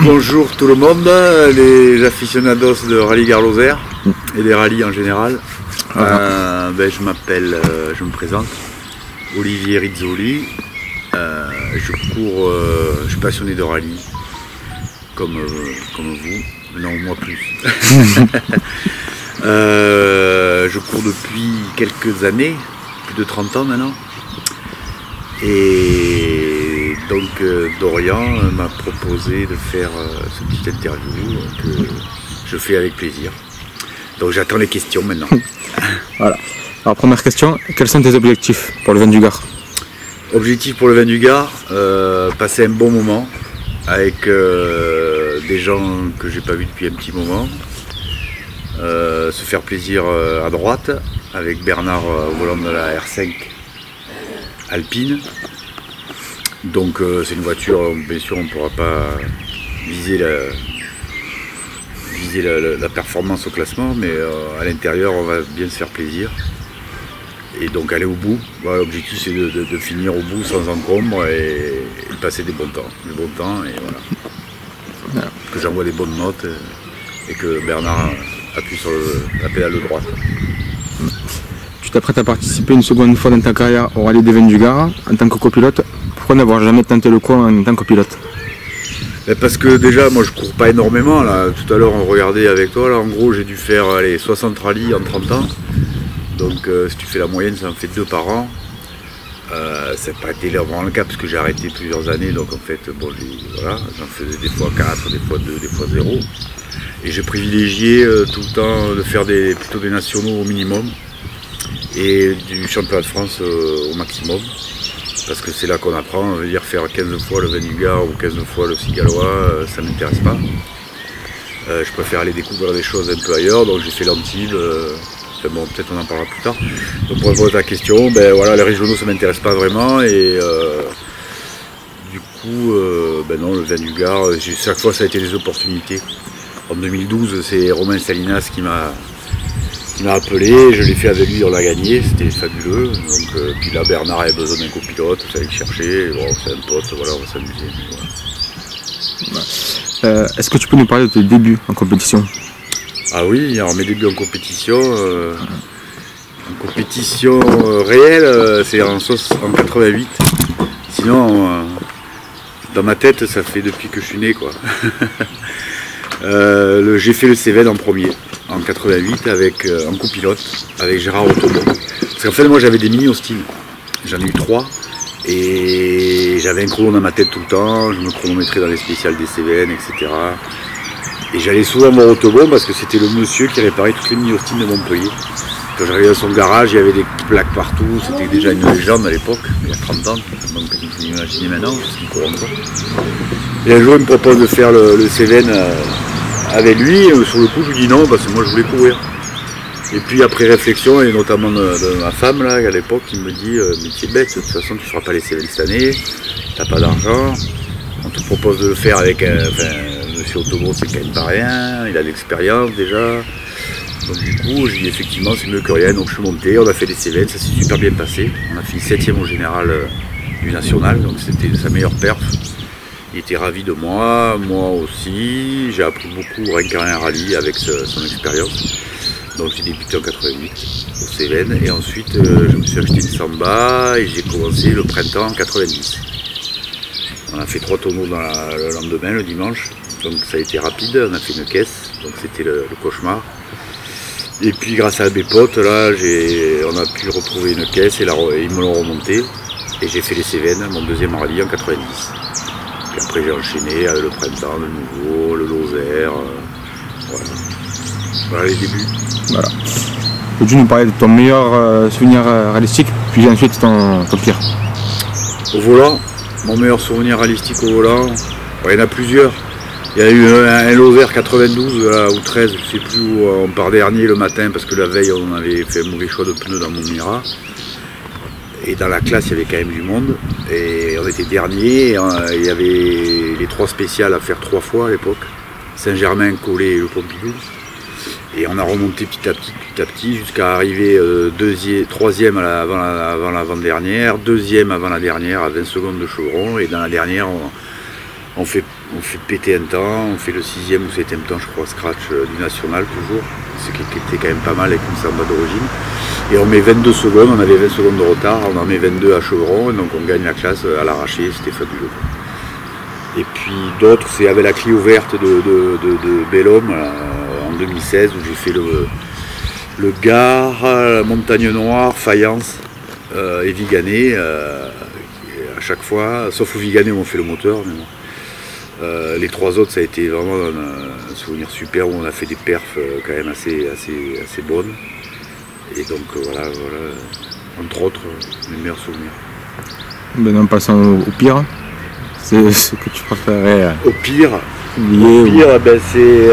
Bonjour tout le monde, les aficionados de rallye Garloser et des rallyes en général. Je m'appelle, je me présente, Olivier Rizzoli. Je cours, je suis passionné de rallye, comme vous, non moi plus. Je cours depuis quelques années, plus de 30 ans maintenant. Et donc Dorian m'a proposé de faire ce petit interview que je fais avec plaisir. Donc j'attends les questions maintenant. Voilà. Alors première question, quels sont tes objectifs pour le Vent du Gard? Objectif pour le Vent du Gard, passer un bon moment avec des gens que j'ai pas vus depuis un petit moment. Se faire plaisir à droite avec Bernard au volant de la R5 Alpine. Donc c'est une voiture, bien sûr on ne pourra pas viser la performance au classement, mais à l'intérieur on va bien se faire plaisir et donc aller au bout. Voilà, l'objectif c'est de finir au bout sans encombre et passer des bons temps, et voilà. Que j'envoie des bonnes notes et que Bernard appuie sur la pédale de droite. Tu t'apprêtes à participer une seconde fois dans ta carrière au rallye des Vents du Gard en tant que copilote. Pourquoi n'avoir jamais tenté le coup en tant que pilote? Parce que déjà moi je cours pas énormément là. Tout à l'heure on regardait avec toi là, en gros j'ai dû faire 60 rallyes en 30 ans. Donc si tu fais la moyenne ça en fait 2 par an. Ça n'a pas été vraiment le cas parce que j'ai arrêté plusieurs années, donc en fait bon voilà, j'en faisais des fois 4, des fois 2, des fois 0. Et j'ai privilégié tout le temps de faire plutôt des nationaux au minimum et du championnat de France au maximum. Parce que c'est là qu'on apprend, on veut dire faire 15 fois le Vent du Gard ou 15 fois le Cigalois, ça ne m'intéresse pas. Je préfère aller découvrir des choses un peu ailleurs, donc j'ai fait l'Antibes, bon, peut-être on en parlera plus tard. Donc pour répondre à ta question, ben voilà, les régionaux ça ne m'intéresse pas vraiment et du coup, non, le Vent du Gard, chaque fois ça a été des opportunités. En 2012, c'est Romain Salinas qui m'a appelé, je l'ai fait avec lui, on l'a gagné, c'était fabuleux. Donc, puis là, Bernard avait besoin d'un copilote, il fallait le chercher. Bon, c'est un pote, voilà, on va s'amuser. Voilà. Est-ce que tu peux nous parler de tes débuts en compétition? Ah oui, alors mes débuts en compétition réelle, c'est en 88. Sinon, dans ma tête, ça fait depuis que je suis né, quoi. J'ai fait le Cévennes en premier, en 88, en copilote, avec Gérard Autobon. Parce qu'en fait, moi j'avais des mini-Austin, j'en ai eu 3, et j'avais un chrono dans ma tête tout le temps, je me chronométrais dans les spéciales des Cévennes, etc. Et j'allais souvent voir Autobon parce que c'était le monsieur qui réparait toutes les mini-Austin de Montpellier. Quand j'arrivais dans son garage, il y avait des plaques partout, c'était déjà une légende à l'époque, il y a 30 ans, donc vous pouvez imaginer maintenant, parce qu'il court encore. Et un jour il me propose de faire le Cévennes avec lui, sur le coup je lui dis non parce que moi je voulais courir. Et puis après réflexion, et notamment de ma femme là, à l'époque, qui me dit mais tu es bête, de toute façon tu ne feras pas les Cévennes cette année, tu n'as pas d'argent, on te propose de le faire avec monsieur Autobon, c'est quand même pas rien, il a de l'expérience déjà. Donc du coup j'ai dit effectivement c'est mieux que rien, donc je suis monté, on a fait les Cévennes, ça s'est super bien passé, on a fini 7e au général du national, donc c'était sa meilleure perf. Il était ravi de moi aussi, j'ai appris beaucoup rien qu'à un rallye avec son expérience. Donc j'ai débuté en 88 au Cévennes et ensuite je me suis acheté une Samba et j'ai commencé le printemps en 90. On a fait 3 tonneaux le lendemain, le dimanche, donc ça a été rapide, on a fait une caisse, donc c'était le cauchemar. Et puis grâce à mes potes, là, on a pu retrouver une caisse et ils me l'ont remonté et j'ai fait les Cévennes, mon 2e rallye en 90. Puis après j'ai enchaîné avec le printemps, le nouveau, le Lozère, voilà les débuts. Voilà. Peux-tu nous parler de ton meilleur souvenir rallistique, puis ensuite ton pire? Au volant, mon meilleur souvenir rallistique au volant, il y en a plusieurs. Il y a eu un Lozère 92 là, ou 13, je ne sais plus où, on part dernier le matin parce que la veille on avait fait un mauvais choix de pneus dans mon Mira. Et dans la classe, il y avait quand même du monde. Et on était dernier. Il y avait les 3 spéciales à faire 3 fois à l'époque. Saint-Germain, Collet et le Pompidou. Et on a remonté petit à petit, jusqu'à arriver 3e avant l'avant-dernière, 2e avant la dernière, à 20 secondes de chevron. Et dans la dernière, on fait On fait péter un temps, on fait le 6e ou 7e temps, je crois, scratch du national toujours, ce qui était quand même pas mal avec une samba d'origine. Et on met 22 secondes, on avait 20 secondes de retard, on en met 22 à Chevron, et donc on gagne la classe à l'arraché, c'était fabuleux. Et puis d'autres, c'est avec la Clio verte de Bellhomme en 2016 où j'ai fait le Gard, la Montagne Noire, Fayence et Viganais à chaque fois, sauf au Viganais où on fait le moteur. Mais bon. Les 3 autres, ça a été vraiment un souvenir super où on a fait des perfs quand même assez bonnes. Et donc voilà, entre autres, mes meilleurs souvenirs. Maintenant, passons au pire. C'est ce que tu préférais. Au pire, ben, c'est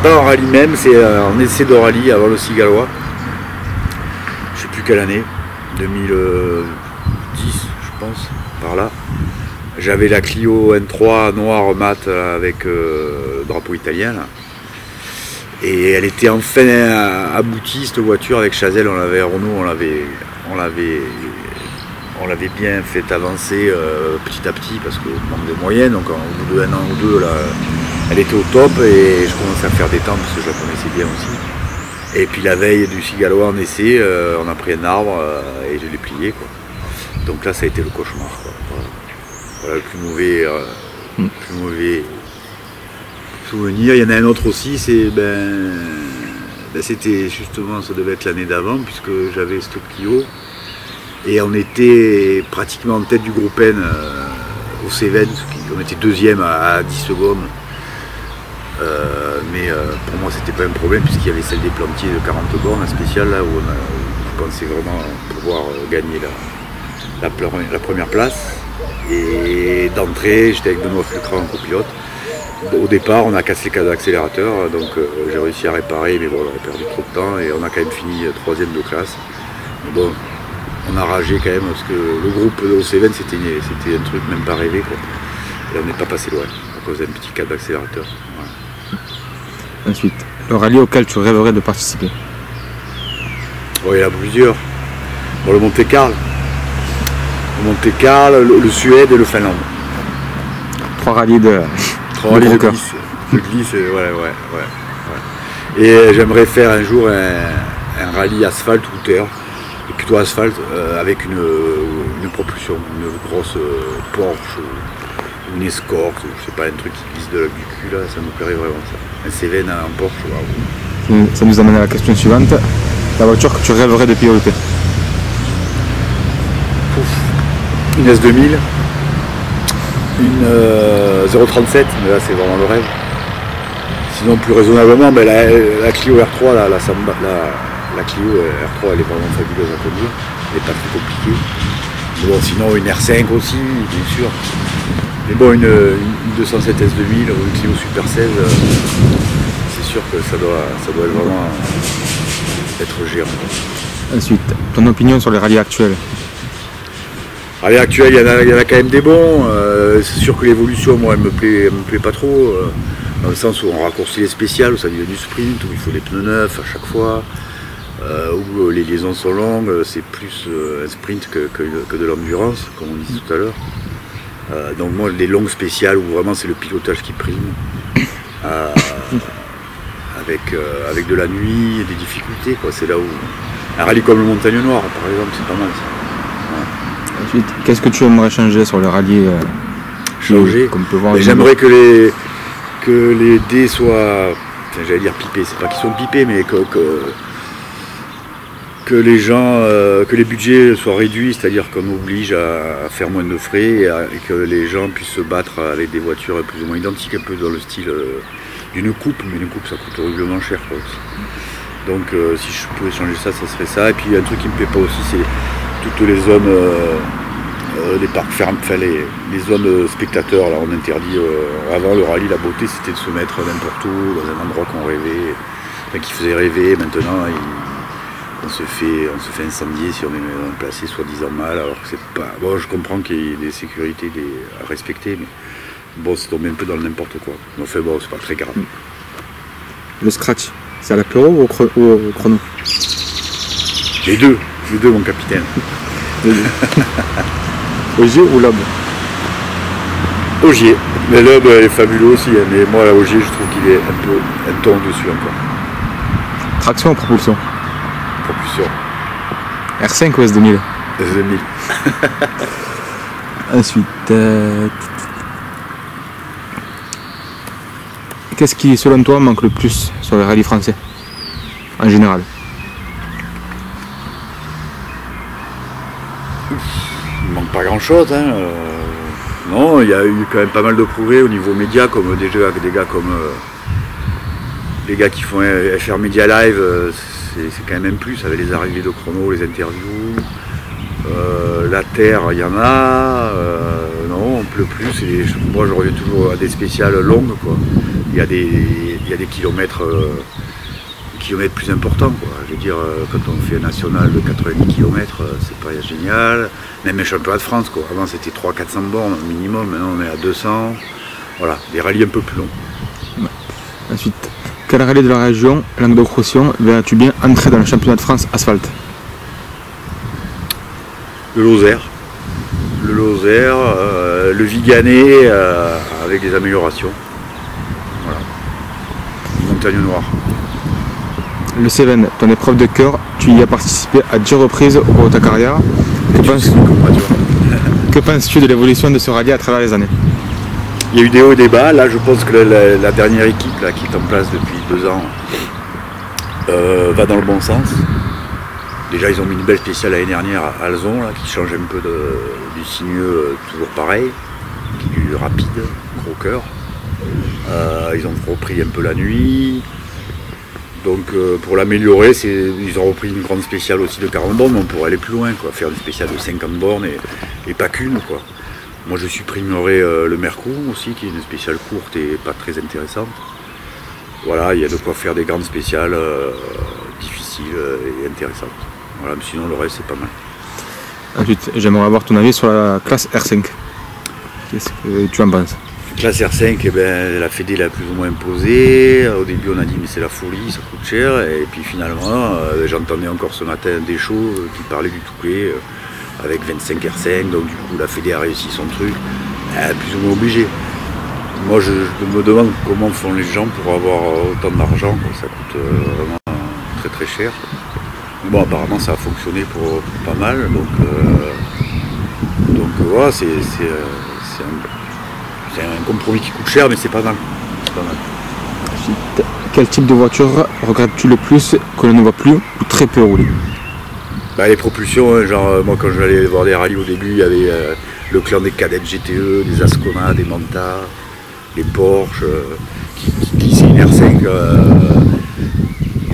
pas un rallye même, c'est un essai de rallye avant le Cigalois. Je sais plus quelle année, 2010 je pense, par là. J'avais la Clio N3 noire mat avec drapeau italien là. Et elle était enfin aboutie cette voiture avec Chazelle, Renault, on l'avait bien fait avancer petit à petit parce qu'on manque de moyens, donc au bout d'un an ou deux là, elle était au top et je commençais à faire des temps parce que je la connaissais bien aussi. Et puis la veille du Cigalois en essai, on a pris un arbre et je l'ai plié quoi. Donc là ça a été le cauchemar quoi. Voilà le plus mauvais souvenir. Il y en a un autre aussi, c'est c'était justement, ça devait être l'année d'avant puisque j'avais cette Clio et on était pratiquement en tête du groupe N au Cévennes, on était deuxième à 10 secondes. Mais pour moi c'était pas un problème puisqu'il y avait celle des Plantiers de 40 bornes, la spéciale là où je pensais vraiment pouvoir gagner la première place. Et d'entrée, j'étais avec Benoît Flucra en copilote. Au départ, on a cassé le cadre d'accélérateur, donc j'ai réussi à réparer, mais bon, on a perdu trop de temps et on a quand même fini 3e de classe. Mais bon, on a ragé quand même parce que le groupe au Cévennes, c'était un truc même pas rêvé, quoi. Et on n'est pas passé loin à cause d'un petit cadre d'accélérateur. Voilà. Ensuite, le rallye auquel tu rêverais de participer? Bon, il y en a plusieurs. Bon, le Monte-Carlo. Le Suède et le Finlande. 3 rallyes de cœur. De glisse, ouais. Et j'aimerais faire un jour un rallye asphalte ou terre, et plutôt asphalte, avec une propulsion, une grosse Porsche, une Escort, je sais pas, un truc qui glisse du cul là, ça nous plairait vraiment ça. Un Cévennes en Porsche, waouh. Ça nous amène à la question suivante. La voiture que tu rêverais de piloter? Une S2000, une 037, mais là c'est vraiment le rêve. Sinon plus raisonnablement, mais la Clio R3, la Clio R3 elle est vraiment fabuleuse à conduire, elle n'est pas très compliquée. Mais bon, sinon une R5 aussi, bien sûr. Mais bon, une 207 S2000 ou une Clio Super 16, c'est sûr que ça doit être vraiment être géant. Ensuite, ton opinion sur les rallyes actuels? Rallye actuel, il y en a quand même des bons. C'est sûr que l'évolution, moi, elle me plaît pas trop. Dans le sens où on raccourcit les spéciales, où ça devient du sprint, où il faut des pneus neufs à chaque fois, où les liaisons sont longues, c'est plus un sprint que de l'endurance, comme on disait tout à l'heure. Donc moi, les longues spéciales, où vraiment c'est le pilotage qui prime, avec de la nuit et des difficultés, quoi. C'est là où un rallye comme le Montagne Noire, par exemple, c'est pas mal ça. Ensuite, qu'est-ce que tu aimerais changer sur le rallye changer comme on peut voir? J'aimerais que les dés soient, j'allais dire pipés, c'est pas qu'ils sont pipés, mais que les gens, que les budgets soient réduits, c'est-à-dire qu'on oblige à faire moins de frais et que les gens puissent se battre avec des voitures plus ou moins identiques, un peu dans le style d'une coupe, mais une coupe ça coûte horriblement cher quoi, aussi. Donc si je pouvais changer ça, ça serait ça. Et puis un truc qui me plaît pas aussi, c'est toutes les zones, les parcs fermés, enfin les zones spectateurs. Là, on interdit. Avant le rallye, la beauté, c'était de se mettre n'importe où, dans un endroit qu'on rêvait, enfin, qui faisait rêver. Maintenant, on se fait incendier si on est placé soi-disant mal, alors que c'est pas. Bon, je comprends qu'il y ait des sécurités à respecter, mais bon, c'est tombé un peu dans le n'importe quoi. Enfin bon, c'est pas très grave. Le scratch, c'est à l'apéro ou au chrono? Les deux, mon capitaine. Au jeu ou l'aube? Ogier. Mais là, bah, il est fabuleux aussi. Hein. Mais moi, la Ogier, je trouve qu'il est un peu un ton dessus encore. Traction ou propulsion? Propulsion. R5 ou S2000? S2000. Ensuite, qu'est-ce qui, selon toi, manque le plus sur les rallyes français, en général? Il manque pas grand-chose. Hein. Non, il y a eu quand même pas mal de progrès au niveau média, comme des gars comme les gars qui font FR Media Live, c'est quand même plus, avec les arrivées de chrono, les interviews. La Terre, il y en a. Non, le plus, moi je reviens toujours à des spéciales longues, quoi. Il y a des kilomètres, plus importants, quoi. Je veux dire, quand on fait un national de 90 km, c'est pas génial. Même un championnat de France, quoi. Avant c'était 300-400 bornes minimum, maintenant on est à 200. Voilà, des rallyes un peu plus longs. Ouais. Ensuite, quel rallye de la région, Languedoc-Roussillon, verras-tu bien entrer dans le championnat de France asphalte? Le Lozère, le Viganais avec des améliorations. Voilà. Montagne Noire. Le Cévennes, ton épreuve de cœur, tu y as participé à 10 reprises au cours de ta carrière. Que penses-tu de l'évolution de ce rallye à travers les années? Il y a eu des hauts et des bas. Là, je pense que la dernière équipe là, qui est en place depuis 2 ans va dans le bon sens. Déjà, ils ont mis une belle spéciale l'année dernière à Alzon, là, qui change un peu du sinueux, toujours pareil, qui est du rapide, gros cœur. Ils ont repris un peu la nuit. Donc, pour l'améliorer, ils ont repris une grande spéciale aussi de 40 bornes, mais on pourrait aller plus loin, quoi, faire une spéciale de 50 bornes et pas qu'une, quoi. Moi, je supprimerais le Mercours aussi, qui est une spéciale courte et pas très intéressante. Voilà, il y a de quoi faire des grandes spéciales difficiles et intéressantes. Voilà, mais sinon le reste c'est pas mal. Ensuite, j'aimerais avoir ton avis sur la classe R5. Qu'est-ce que tu en penses? Classe R5, eh ben, la Fédé l'a plus ou moins imposée. Au début on a dit mais c'est la folie, ça coûte cher. Et puis finalement, j'entendais encore ce matin des shows qui parlaient du Touquet avec 25 R5. Donc du coup la Fédé a réussi son truc. Plus ou moins obligé. Moi je me demande comment font les gens pour avoir autant d'argent. Ça coûte vraiment très très cher. Bon, apparemment ça a fonctionné pour pas mal, donc voilà, c'est un compromis qui coûte cher, mais c'est pas mal. Ensuite, quel type de voiture regrettes-tu le plus que l'on ne voit plus ou très peu rouler? Bah, les propulsions, hein, genre moi quand j'allais voir des rallyes au début, il y avait le clan des cadettes GTE, des Ascona, des Manta, les Porsche, qui c'est une R5.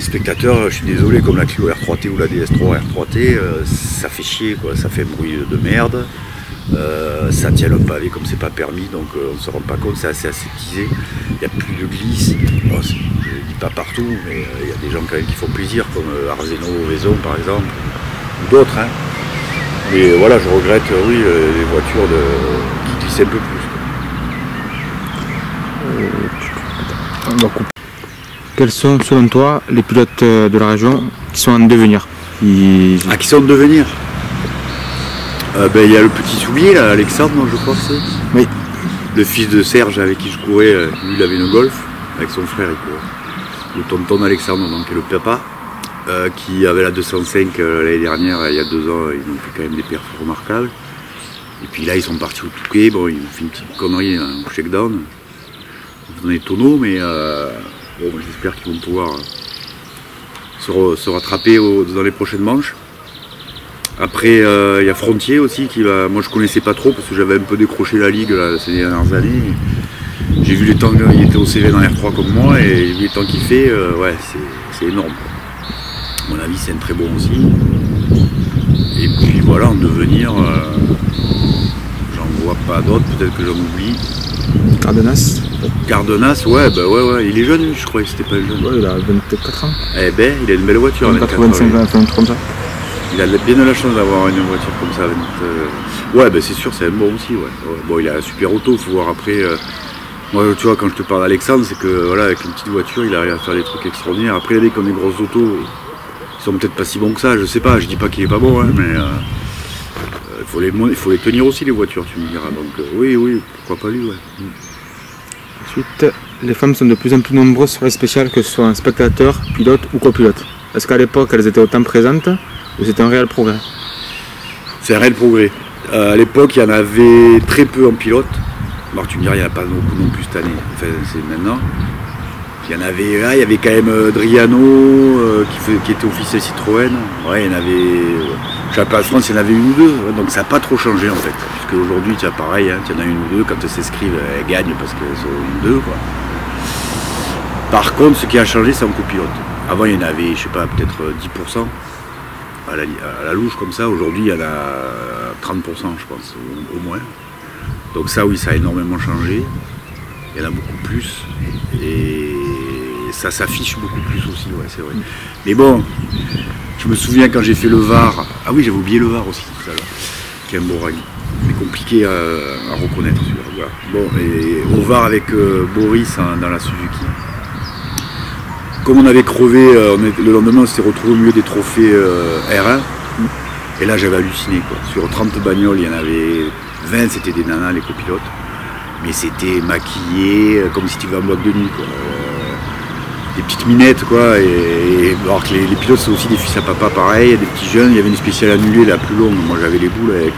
Spectateurs, je suis désolé, comme la Clio R3T ou la DS3 R3T, ça fait chier, quoi. Ça fait un bruit de merde, ça tient le pavé comme c'est pas permis, donc on se rend pas compte, c'est assez aseptisé, il n'y a plus de glisse, bon, je ne dis pas partout, mais il y a des gens quand même qui font plaisir, comme Arzeno, Vaison par exemple, ou d'autres, hein. Mais voilà, je regrette, oui, les voitures qui glissent un peu plus. Quels sont, selon toi, les pilotes de la région qui sont en devenir? Qui sont en devenir? Il y a le petit soulier, là, Alexandre, je crois que c'est. Oui. Le fils de Serge avec qui je courais, lui il avait une Golf, avec son frère il courait. Le tonton d'Alexandre, donc, et le papa, qui avait la 205 l'année dernière, il y a 2 ans, ils ont fait quand même des perfs remarquables. Et puis là, ils sont partis au Touquet, bon, ils ont fait une petite connerie au shakedown. Ils ont des tonneaux, mais bon, j'espère qu'ils vont pouvoir se rattraper dans les prochaines manches. Après, il y a Frontier aussi qui va. Moi, je connaissais pas trop parce que j'avais un peu décroché la ligue là, ces dernières années. J'ai vu les temps qu'il était au CV dans R3 comme moi et j'ai vu les temps qu'il fait. Ouais, c'est énorme. À mon avis, c'est un très bon aussi. Et puis voilà, en devenir, j'en vois pas d'autres. Peut-être que j'en oublie. Cardenas, ouais, bah ouais, il est jeune, je croyais que c'était pas le jeune. Ouais, il a 24 ans. Eh ben, il a une belle voiture. 85 ans, comme ça. Il a bien de la chance d'avoir une voiture comme ça. Ouais, ben c'est sûr, c'est un bon aussi, ouais. Bon, il a un super auto, il faut voir après. Moi, tu vois, quand je te parle d'Alexandre, c'est que voilà, avec une petite voiture, il arrive à faire des trucs extraordinaires. Après, les mecs qui ont des grosses autos, ils sont peut-être pas si bons que ça, je sais pas, je dis pas qu'il est pas bon, hein, mais Il faut les tenir aussi les voitures, tu me diras. Donc oui, pourquoi pas lui, ouais. Ensuite, les femmes sont de plus en plus nombreuses sur les spéciales, que ce soit un spectateur, pilote ou copilote. Est-ce qu'à l'époque elles étaient autant présentes ou c'était un réel progrès? C'est un réel progrès. À l'époque, il y en avait très peu en pilote. Alors tu me diras, il n'y en a pas beaucoup non plus cette année. Enfin, c'est maintenant. Il y avait quand même Driano qui était officiel Citroën. Ouais, il y en avait. Championnat de France, il y en avait une ou deux. Donc ça n'a pas trop changé en fait. Puisque aujourd'hui, tu as pareil, hein, tu en as une ou deux. Quand elles s'inscrivent, elles gagnent parce qu'elles sont une ou deux, quoi. Par contre, ce qui a changé, c'est en copilote. Avant, il y en avait, je sais pas, peut-être 10%. À la louche comme ça, aujourd'hui il y en a 30% je pense, au moins. Donc ça oui, ça a énormément changé. Il y en a beaucoup plus. Et ça s'affiche beaucoup plus aussi, ouais, c'est vrai. Mais bon, je me souviens quand j'ai fait le Var. Ah oui, j'avais oublié le Var aussi tout à l'heure, qui est un beau rallye. Mais compliqué à reconnaître celui-là. Voilà. Bon, et au Var avec Boris dans la Suzuki. Comme on avait crevé, le lendemain on s'est retrouvé au milieu des trophées R1. Et là j'avais halluciné, quoi. Sur 30 bagnoles, il y en avait 20, c'était des nanas, les copilotes. Mais c'était maquillé comme si tu vas en boîte de nuit, quoi. Des petites minettes, quoi. Alors que les pilotes c'est aussi des fils à papa pareil, des petits jeunes. Il y avait une spéciale annulée la plus longue. Moi j'avais les boules avec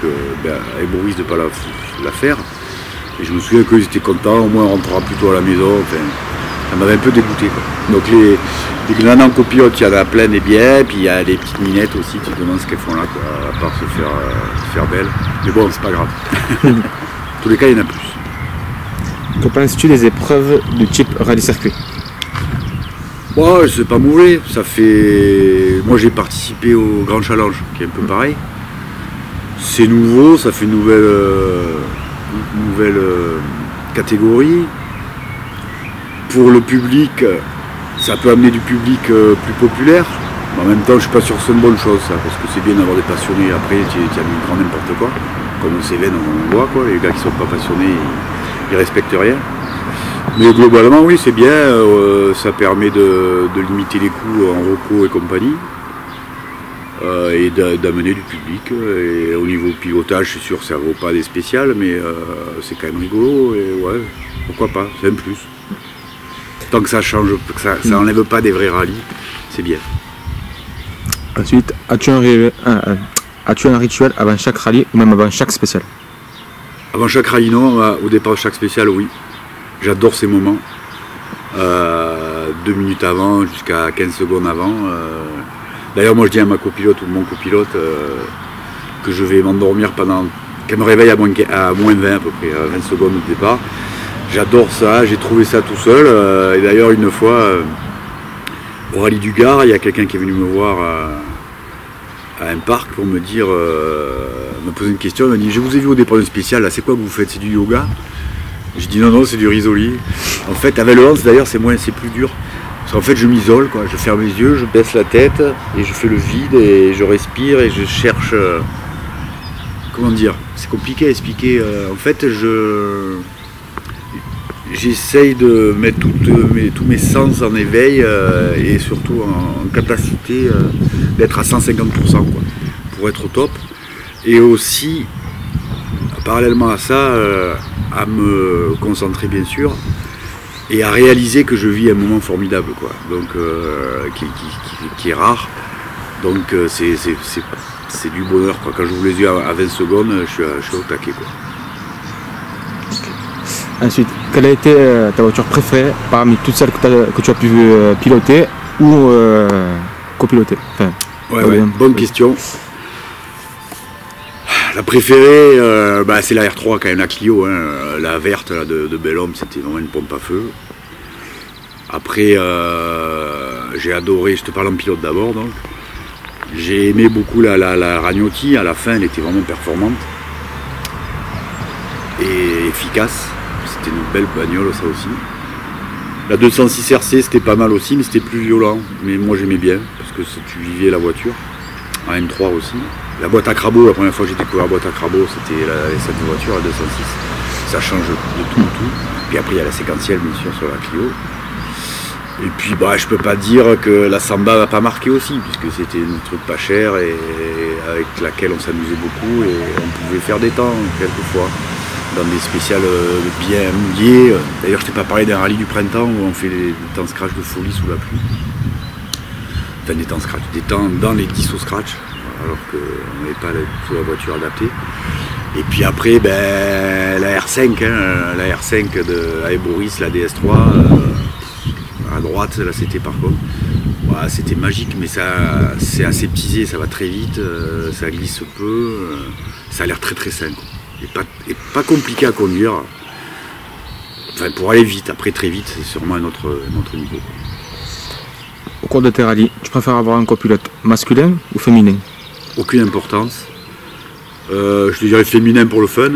Boris de ne pas la faire. Et je me souviens qu'ils étaient contents, au moins on rentrera plutôt à la maison. Enfin, ça m'avait un peu dégoûté, quoi. Donc les nanas en copilote, il y en a plein des biens, puis il y a des petites minettes aussi, tu te demandes ce qu'elles font là, quoi, à part se faire belle. Mais bon, c'est pas grave. En tous les cas, il y en a plus. Que penses-tu des épreuves du type rallye circuit? Ouais, c'est pas mauvais. Ça fait. Moi, j'ai participé au Grand Challenge, qui est un peu pareil. C'est nouveau, ça fait une nouvelle catégorie. Pour le public, ça peut amener du public plus populaire. Mais en même temps, je suis pas sûr que c'est une bonne chose, ça, parce que c'est bien d'avoir des passionnés. Après, tu as mis grand n'importe quoi. Comme au Cévennes, on voit, quoi. Les gars qui sont pas passionnés, ils respectent rien. Mais globalement, oui, c'est bien. Ça permet de limiter les coûts en reco et compagnie. Et d'amener du public. Et au niveau pilotage, je suis sûr que ça vaut pas des spéciales, mais c'est quand même rigolo. Et ouais, pourquoi pas, c'est un plus. Tant que ça change, que ça enlève pas des vrais rallyes, c'est bien. Ensuite, as-tu un rituel avant chaque rallye ou même avant chaque spécial? Avant chaque rallye, non. Au départ de chaque spécial, oui. J'adore ces moments. 2 minutes avant, jusqu'à 15 secondes avant. D'ailleurs, moi je dis à ma copilote ou mon copilote que je vais m'endormir qu'elle me réveille à moins 20 à peu près, à 20 secondes au départ. J'adore ça, j'ai trouvé ça tout seul. Et d'ailleurs, une fois, au rallye du Gard, il y a quelqu'un qui est venu me voir à un parc pour me dire, me poser une question. Il m'a dit: je vous ai vu au départ du spécial, là, c'est quoi que vous faites? C'est du yoga? J'ai dit non, c'est du risoli. En fait, avec le Hans, d'ailleurs, c'est plus dur. Parce qu'en fait, je m'isole, quoi. Je ferme les yeux, je baisse la tête et je fais le vide et je respire et je cherche. Comment dire? C'est compliqué à expliquer. En fait, j'essaye de mettre tous mes sens en éveil et surtout en capacité d'être à 150%, quoi, pour être au top. Et aussi, parallèlement à ça, à me concentrer bien sûr et à réaliser que je vis un moment formidable, quoi. Donc qui est rare. Donc c'est du bonheur, quoi. Quand j'ouvre les yeux à 20 secondes, je suis au taquet, quoi. Ensuite, quelle a été ta voiture préférée parmi toutes celles que tu as pu piloter ou copiloter? Enfin, ouais, bonne question. La préférée, c'est la R3 quand même, la Clio, hein, la verte là, de Bellhomme, c'était vraiment une pompe à feu. Après, j'ai adoré, je te parle en pilote d'abord, donc. J'ai aimé beaucoup la Ragnotti, à la fin elle était vraiment performante et efficace. C'était une belle bagnole, ça aussi. La 206 RC, c'était pas mal aussi, mais c'était plus violent. Mais moi j'aimais bien, parce que tu vivais la voiture. En M3 aussi. La boîte à crabot, la première fois que j'ai découvert la boîte à crabot, c'était cette voiture, la 206. Ça change de tout. Puis après il y a la séquentielle, bien sûr, sur la Clio. Et puis je peux pas dire que la Samba va pas marquer aussi, puisque c'était un truc pas cher et avec laquelle on s'amusait beaucoup et on pouvait faire des temps quelquefois dans des spéciales bien mouillées. D'ailleurs, je t'ai pas parlé d'un rallye du printemps où on fait des temps scratch de folie sous la pluie. Enfin, des temps scratch, des temps dans les 10 au scratch, alors qu'on n'avait pas la voiture adaptée. Et puis après, ben, la R5, la R5 avec Boris, la DS3, à droite, là c'était par contre. Ouais, c'était magique, mais c'est aseptisé, ça va très vite, ça glisse peu, ça a l'air très très simple. Et pas compliqué à conduire. Enfin, pour aller vite, après très vite, c'est sûrement un autre niveau. Au cours de tes rallyes, tu préfères avoir un copilote masculin ou féminin? Aucune importance. Je te dirais féminin pour le fun,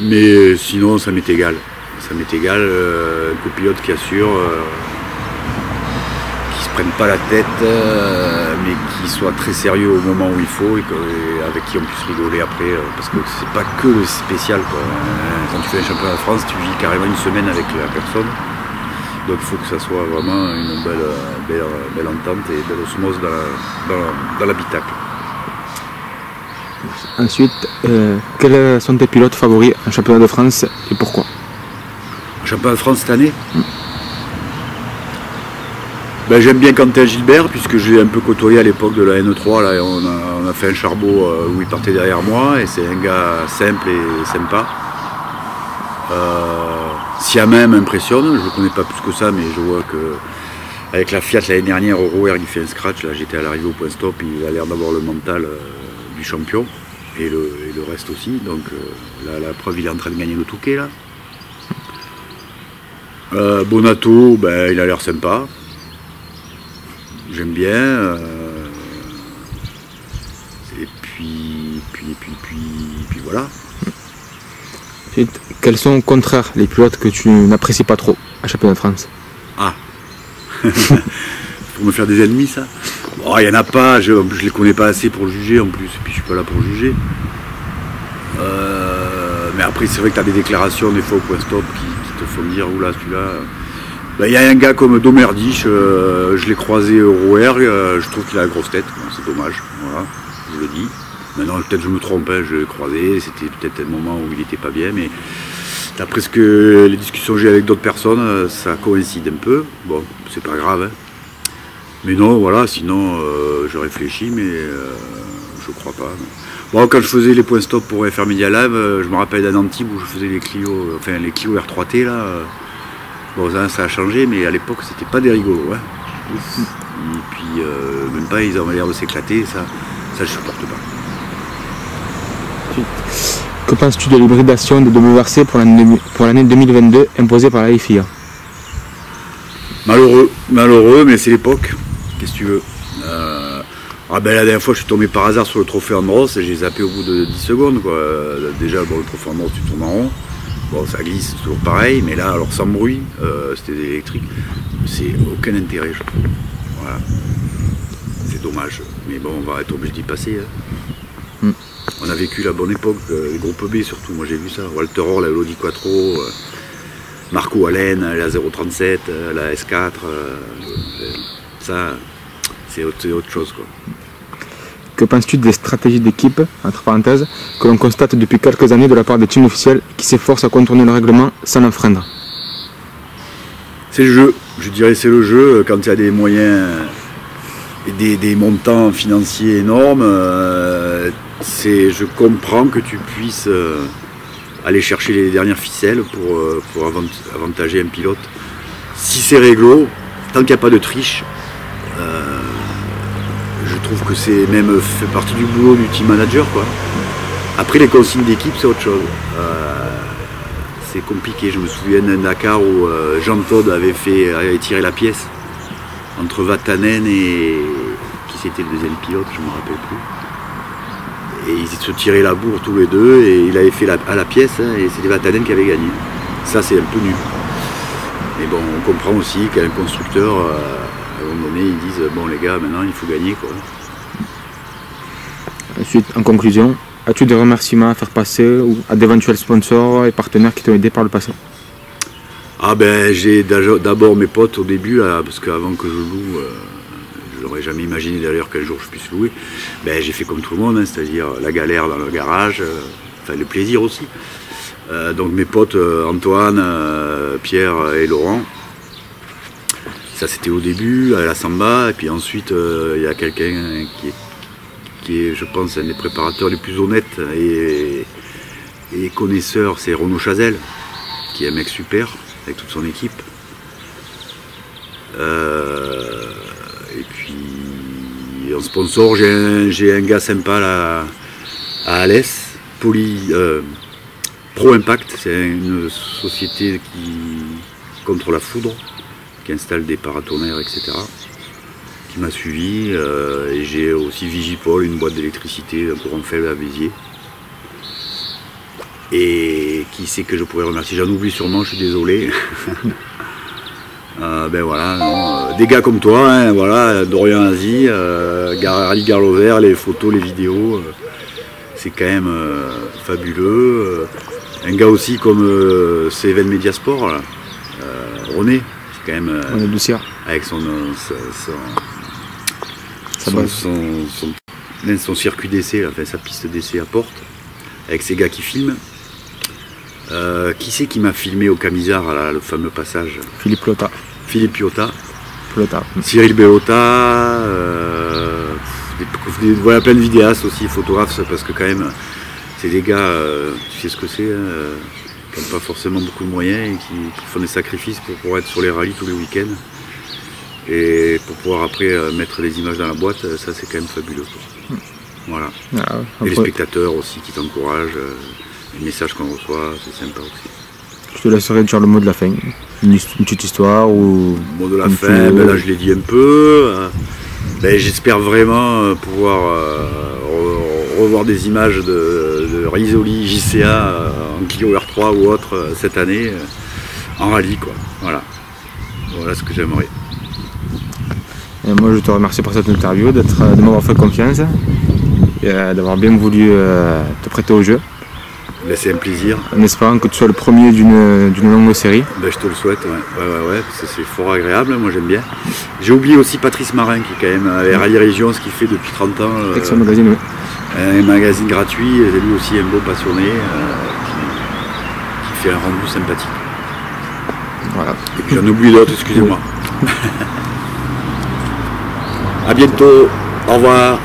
mais sinon ça m'est égal. Ça m'est égal, un copilote qui assure, qui se prenne pas la tête, mais qui soit très sérieux au moment où il faut et avec qui on puisse rigoler après, parce que c'est pas que le spécial, quoi. Quand tu fais un championnat de France, tu vis carrément une semaine avec la personne, donc il faut que ça soit vraiment une belle entente et belle osmose dans l'habitacle. Ensuite, quels sont tes pilotes favoris en championnat de France et pourquoi? Championnat de France cette année, ben, j'aime bien Quentin Gilbert puisque je l'ai un peu côtoyé à l'époque de la N3. Là, on a fait un charbot où il partait derrière moi et c'est un gars simple et sympa. Siamen m'impressionne, je ne le connais pas plus que ça, mais je vois que avec la Fiat l'année dernière au Rouergue il fait un scratch. Là j'étais à l'arrivée au point stop, il a l'air d'avoir le mental du champion et le reste aussi. Donc la preuve, il est en train de gagner le Touquet là. Bonato, ben, il a l'air sympa. J'aime bien. Et puis voilà. Ensuite, quels sont au contraire les pilotes que tu n'apprécies pas trop à championnat de France? Ah. Pour me faire des ennemis, ça. Oh, il n'y en a pas, je les connais pas assez pour le juger en plus, et puis je suis pas là pour juger. Mais après, c'est vrai que tu as des déclarations des fois au point stop qui te font dire, oula, celui-là. Il y a un gars comme Domerdich, je l'ai croisé au Rouergue, je trouve qu'il a la grosse tête, bon, c'est dommage, voilà, je le dis. Maintenant, peut-être je me trompe, hein, je l'ai croisé, c'était peut-être un moment où il n'était pas bien, mais d'après ce que les discussions que j'ai avec d'autres personnes, ça coïncide un peu. Bon, c'est pas grave, hein. Mais non, voilà, sinon je réfléchis, mais je crois pas. Non. Bon, quand je faisais les points stop pour FR Media Lab, je me rappelle d'un Antibes où je faisais les Clio, enfin les Clio R3T là. Bon, ça a changé, mais à l'époque c'était pas des rigolos. Hein. Et puis même pas, ils avaient l'air de s'éclater, ça je supporte pas. Que penses-tu de l'hybridation de WRC pour l'année 2022 imposée par la FIA? Malheureux, mais c'est l'époque. Qu'est-ce que tu veux? La dernière fois, je suis tombé par hasard sur le trophée Andros et j'ai zappé au bout de 10 secondes. Quoi. Déjà, bon, le trophée Andros, tu tournes en rond. Bon, ça glisse, c'est toujours pareil, mais là, alors sans bruit, c'était électrique. C'est aucun intérêt, je trouve. Voilà. C'est dommage. Mais bon, on va être obligé d'y passer. Hein. On a vécu la bonne époque, les groupes B surtout. Moi, j'ai vu ça. Walter Orr, la Lodi Quattro. Marco Allen, la 037, la S4, ça c'est autre chose, quoi. Que penses-tu des stratégies d'équipe, entre parenthèses, que l'on constate depuis quelques années de la part des teams officiels qui s'efforcent à contourner le règlement sans l'enfreindre? C'est le jeu, je dirais c'est le jeu, quand il y a des moyens et des montants financiers énormes, je comprends que tu puisses aller chercher les dernières ficelles pour avantager un pilote. Si c'est réglo, tant qu'il n'y a pas de triche, je trouve que c'est même fait partie du boulot du team manager, quoi. Après les consignes d'équipe, c'est autre chose. C'est compliqué. Je me souviens d'un Dakar où Jean Todt avait tiré la pièce entre Vatanen et qui c'était le deuxième pilote, je ne me rappelle plus. Et ils se tiraient la bourre tous les deux et il avait fait à la pièce, hein, et c'était Vatanen qui avait gagné. Ça, c'est un peu nul. Mais bon, on comprend aussi qu'un constructeur, à un moment donné, ils disent bon les gars, maintenant il faut gagner, quoi. Ensuite, en conclusion, as-tu des remerciements à faire passer ou à d'éventuels sponsors et partenaires qui t'ont aidé par le passé? Ah ben j'ai d'abord mes potes au début, là, parce qu'avant que je loue, je n'aurais jamais imaginé d'ailleurs qu'un jour je puisse louer. Ben, j'ai fait comme tout le monde, hein, c'est-à-dire la galère dans le garage, enfin le plaisir aussi. Donc mes potes Antoine, Pierre et Laurent, ça c'était au début à la Samba, et puis ensuite il y a quelqu'un qui est, je pense, un des préparateurs les plus honnêtes et connaisseurs, c'est Renaud Chazelle, qui est un mec super avec toute son équipe. Et puis en sponsor, j'ai un gars sympa là, à Alès, Pro Impact, c'est une société contre la foudre, qui installe des paratonnerres, etc. Qui m'a suivi. Et j'ai aussi Vigipol, une boîte d'électricité un courant faible à Béziers. Et qui c'est que je pourrais remercier? J'en oublie sûrement, je suis désolé. Ben voilà, non, des gars comme toi, hein, voilà, Dorian Asie, Rally Garlover, les photos, les vidéos, c'est quand même fabuleux. Un gars aussi comme Seven Mediasport, là, René, c'est quand même avec son circuit d'essai, enfin, sa piste d'essai à Porte, avec ses gars qui filment. Qui c'est qui m'a filmé au Camisard, là, le fameux passage? Philippe Lota. Philippe Piota. Plota. Cyril Béota. Voilà, plein de vidéastes aussi, photographes, parce que quand même, c'est des gars, tu sais ce que c'est, qui n'ont pas forcément beaucoup de moyens et qui font des sacrifices pour pouvoir être sur les rallyes tous les week-ends. Et pour pouvoir après mettre les images dans la boîte, ça c'est quand même fabuleux, quoi. Voilà. Et les spectateurs aussi qui t'encouragent. Les messages qu'on reçoit, c'est sympa aussi. Je te laisserai dire le mot de la fin. Une petite histoire ou... Le mot de la fin, ben là je l'ai dit un peu. Ben, j'espère vraiment pouvoir revoir des images de Risoli JCA en Clio R3 ou autre cette année en rallye, quoi. Voilà. Voilà ce que j'aimerais. Et moi je te remercie pour cette interview, de m'avoir fait confiance et d'avoir bien voulu te prêter au jeu. C'est un plaisir. En espérant que tu sois le premier d'une longue série. Ben, je te le souhaite, ouais, parce que c'est fort agréable, moi j'aime bien. J'ai oublié aussi Patrice Marin qui est quand même avec Rallye Région, ce qu'il fait depuis 30 ans. Avec son magazine, oui. Un magazine gratuit, et lui aussi un beau passionné qui fait un rendu sympathique. Voilà. Et puis j'en oublie d'autres, excusez-moi. À bientôt, au revoir.